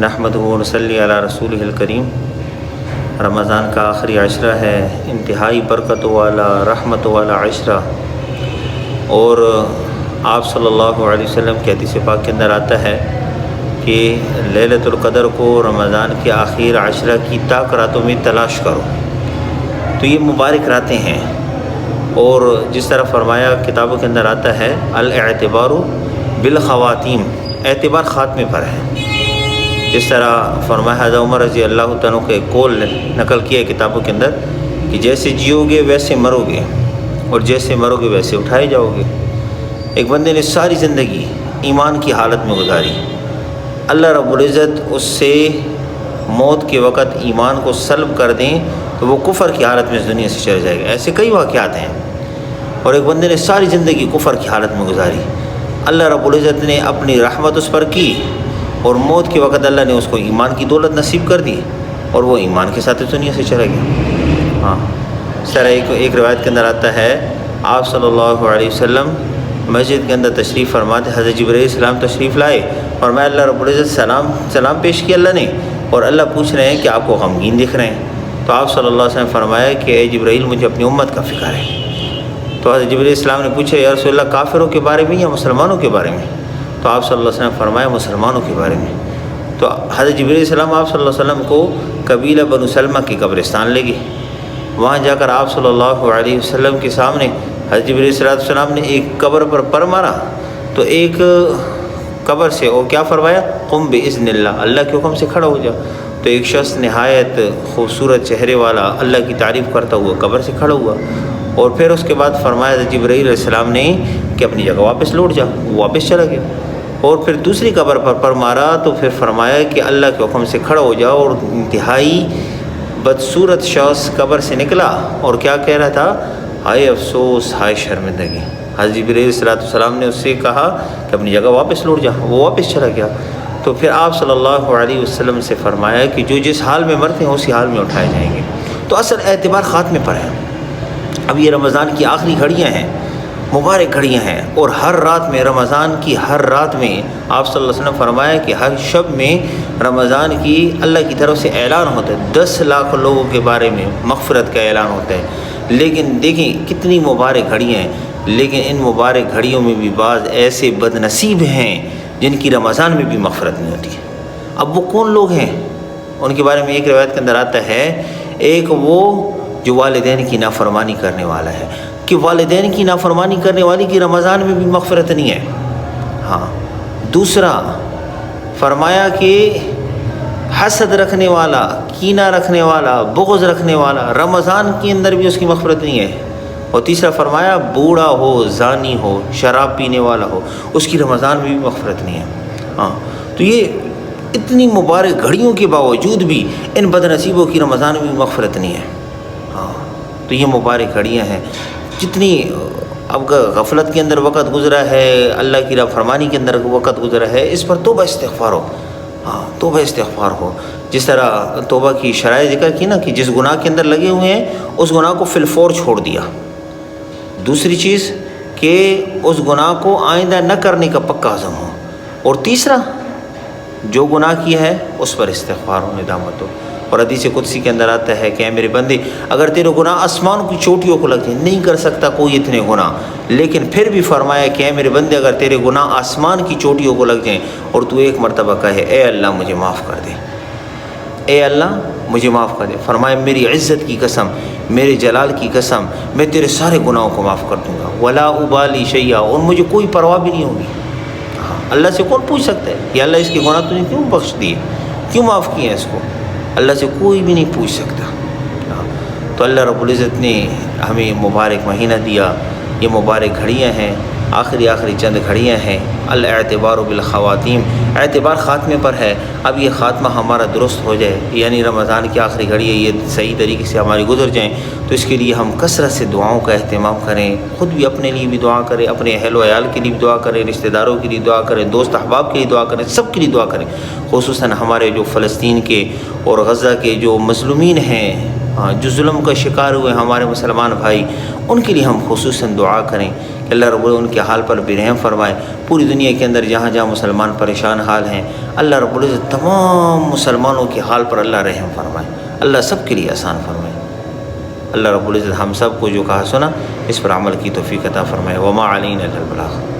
نحمدہ و نصلی علی رسولہ الکریم۔ رمضان کا آخری عشرہ ہے، انتہائی برکت والا رحمت والا عشرہ، اور آپ صلی اللہ علیہ وسلم کی حدیث پاک کے اندر آتا ہے کہ لیلۃ القدر کو رمضان کے آخر عشرہ کی طاق راتوں میں تلاش کرو۔ تو یہ مبارک راتیں ہیں، اور جس طرح فرمایا کتابوں کے اندر آتا ہے الاعتبار بالخواتیم، اعتبار خاتمے پر ہے۔ جس طرح فرمایا حضرت عمر رضی اللہ تعالیٰ کے قول نقل کیا ہے کتابوں کے اندر کہ جیسے جیو گے ویسے مرو گے، اور جیسے مرو گے ویسے اٹھائے جاؤ گے۔ ایک بندے نے ساری زندگی ایمان کی حالت میں گزاری، اللہ رب العزت اس سے موت کے وقت ایمان کو سلب کر دیں تو وہ کفر کی حالت میں اس دنیا سے چلا جائے گا۔ ایسے کئی واقعات ہیں۔ اور ایک بندے نے ساری زندگی کفر کی حالت میں گزاری، اللہ رب العزت نے اپنی رحمت اس پر کی، اور موت کے وقت اللہ نے اس کو ایمان کی دولت نصیب کر دی، اور وہ ایمان کے ساتھ اس دنیا سے چلا گیا۔ اس طرح ایک روایت کے اندر آتا ہے آپ صلی اللہ علیہ وسلم مسجد کے اندر تشریف فرماتے، حضرت جبرائیل علیہ السلام تشریف لائے، اور میں اللہ رب العزت سلام پیش کیا اللہ نے، اور اللہ پوچھ رہے ہیں کہ آپ کو غمگین دکھ رہے ہیں۔ تو آپ صلی اللہ علیہ وسلم فرمایا کہ اے جبرائیل مجھے اپنی امت کا فکر ہے۔ تو حضرت جبرائیل علیہ السلام نے پوچھا یا رسول اللہ کافروں کے بارے میں یا مسلمانوں کے بارے میں؟ تو آپ صلی اللہ علیہ وسلم فرمایا مسلمانوں کے بارے میں۔ تو حضرت جبرائیل علیہ السلام آپ صلی اللہ علیہ وسلم کو قبیلہ بنو سلمہ کی قبرستان لے گئے۔ وہاں جا کر آپ صلی اللہ علیہ وسلم کے سامنے حضرت جبرائیل علیہ السلام نے ایک قبر پر مارا، تو ایک قبر سے اور کیا فرمایا قم باذن اللہ، اللہ کے حکم سے کھڑا ہو جا۔ تو ایک شخص نہایت خوبصورت چہرے والا اللہ کی تعریف کرتا ہوا قبر سے کھڑا ہوا، اور پھر اس کے بعد فرمایا حضرت جبرائیل علیہ السلام نے کہ اپنی جگہ واپس لوٹ جا، وہ واپس چلا گیا۔ اور پھر دوسری قبر پر مارا، تو پھر فرمایا کہ اللہ کے حکم سے کھڑا ہو جاؤ، اور انتہائی بدصورت شخص قبر سے نکلا اور کیا کہہ رہا تھا ہائے افسوس ہائے شرمندگی۔ حضرت جبرائیل علیہ السلام نے اس سے کہا کہ اپنی جگہ واپس لوٹ جا، وہ واپس چلا گیا۔ تو پھر آپ صلی اللہ علیہ وسلم سے فرمایا کہ جو جس حال میں مرتے ہیں اسی حال میں اٹھائے جائیں گے۔ تو اصل اعتبار خاتمے پر ہے۔ اب یہ رمضان کی آخری گھڑیاں ہیں، مبارک گھڑیاں ہیں، اور ہر رات میں رمضان کی ہر رات میں آپ صلی اللہ علیہ وسلم فرمایا کہ ہر شب میں رمضان کی اللہ کی طرف سے اعلان ہوتا ہے، 10 لاکھ لوگوں کے بارے میں مغفرت کا اعلان ہوتا ہے۔ لیکن دیکھیں کتنی مبارک گھڑیاں ہیں، لیکن ان مبارک گھڑیوں میں بھی بعض ایسے بد نصیب ہیں جن کی رمضان میں بھی مغفرت نہیں ہوتی۔ اب وہ کون لوگ ہیں؟ ان کے بارے میں ایک روایت کے اندر آتا ہے، ایک وہ جو والدین کی نافرمانی کرنے والا ہے، کہ والدین کی نافرمانی کرنے والی کی رمضان میں بھی مغفرت نہیں ہے۔ ہاں، دوسرا فرمایا کہ حسد رکھنے والا، کینہ رکھنے والا، بغض رکھنے والا، رمضان کے اندر بھی اس کی مغفرت نہیں ہے۔ اور تیسرا فرمایا بوڑھا ہو، زانی ہو، شراب پینے والا ہو، اس کی رمضان میں بھی مغفرت نہیں ہے۔ ہاں، تو یہ اتنی مبارک گھڑیوں کے باوجود بھی ان بد نصیبوں کی رمضان میں بھی مغفرت نہیں ہے۔ ہاں، تو یہ مبارک گھڑیاں ہیں۔ جتنی اب غفلت کے اندر وقت گزرا ہے، اللہ کی فرمانی کے اندر وقت گزرا ہے، اس پر توبہ استغفار ہو۔ ہاں، توبہ استغفار ہو۔ جس طرح توبہ کی شرائط ذکر کی نا کہ جس گناہ کے اندر لگے ہوئے ہیں اس گناہ کو فی الفور چھوڑ دیا۔ دوسری چیز کہ اس گناہ کو آئندہ نہ کرنے کا پکا عزم ہو، اور تیسرا جو گناہ کیا ہے اس پر استغفار ہو، ندامت ہو۔ اور حدیث قدسی کے اندر آتا ہے کہ اے میرے بندے اگر تیرے گناہ آسمان کی چوٹیوں کو لگ جائیں، نہیں کر سکتا کوئی اتنے گناہ، لیکن پھر بھی فرمایا کہ اے میرے بندے اگر تیرے گناہ آسمان کی چوٹیوں کو لگ جائیں اور تو ایک مرتبہ کہے اے اللہ مجھے معاف کر دے، اے اللہ مجھے معاف کر دے، فرمایا میری عزت کی قسم، میرے جلال کی قسم، میں تیرے سارے گناہوں کو معاف کر دوں گا، ولا ابالی شیئا، اور مجھے کوئی پرواہ بھی نہیں ہوگی۔ ہاں، اللہ سے کون پوچھ سکتا ہے کہ اللہ اس کے گناہ تو نے کیوں بخش دیے، کیوں معاف کیے ہیں اس کو؟ اللہ سے کوئی بھی نہیں پوچھ سکتا۔ تو اللہ رب العزت نے ہمیں مبارک مہینہ دیا، یہ مبارک گھڑیاں ہیں، آخری چند گھڑیاں ہیں۔ الاعتبار بالخواتیم، اعتبار خاتمے پر ہے۔ اب یہ خاتمہ ہمارا درست ہو جائے، یعنی رمضان کی آخری گھڑیاں یہ صحیح طریقے سے ہماری گزر جائیں، تو اس کے لیے ہم کثرت سے دعاؤں کا اہتمام کریں، خود بھی اپنے لیے بھی دعا کریں، اپنے اہل و عیال کے لیے بھی دعا کریں، رشتہ داروں کے لیے دعا کریں، دوست احباب کے لیے دعا کریں، سب کے لیے دعا کریں، خصوصاً ہمارے جو فلسطین کے اور غزہ کے جو مظلومین ہیں، جو ظلم کا شکار ہوئے ہمارے مسلمان بھائی، ان کے لیے ہم خصوصاً دعا کریں کہ اللہ رب العزت ان کے حال پر بھی رحم فرمائے۔ پوری دنیا کے اندر جہاں جہاں مسلمان پریشان حال ہیں، اللہ رب العزت تمام مسلمانوں کے حال پر اللہ رحم فرمائے، اللہ سب کے لیے آسان فرمائے۔ اللہ رب العزت ہم سب کو جو کہا سنا اس پر عمل کی توفیق عطا فرمائے۔ وما علینا الا البلاغ۔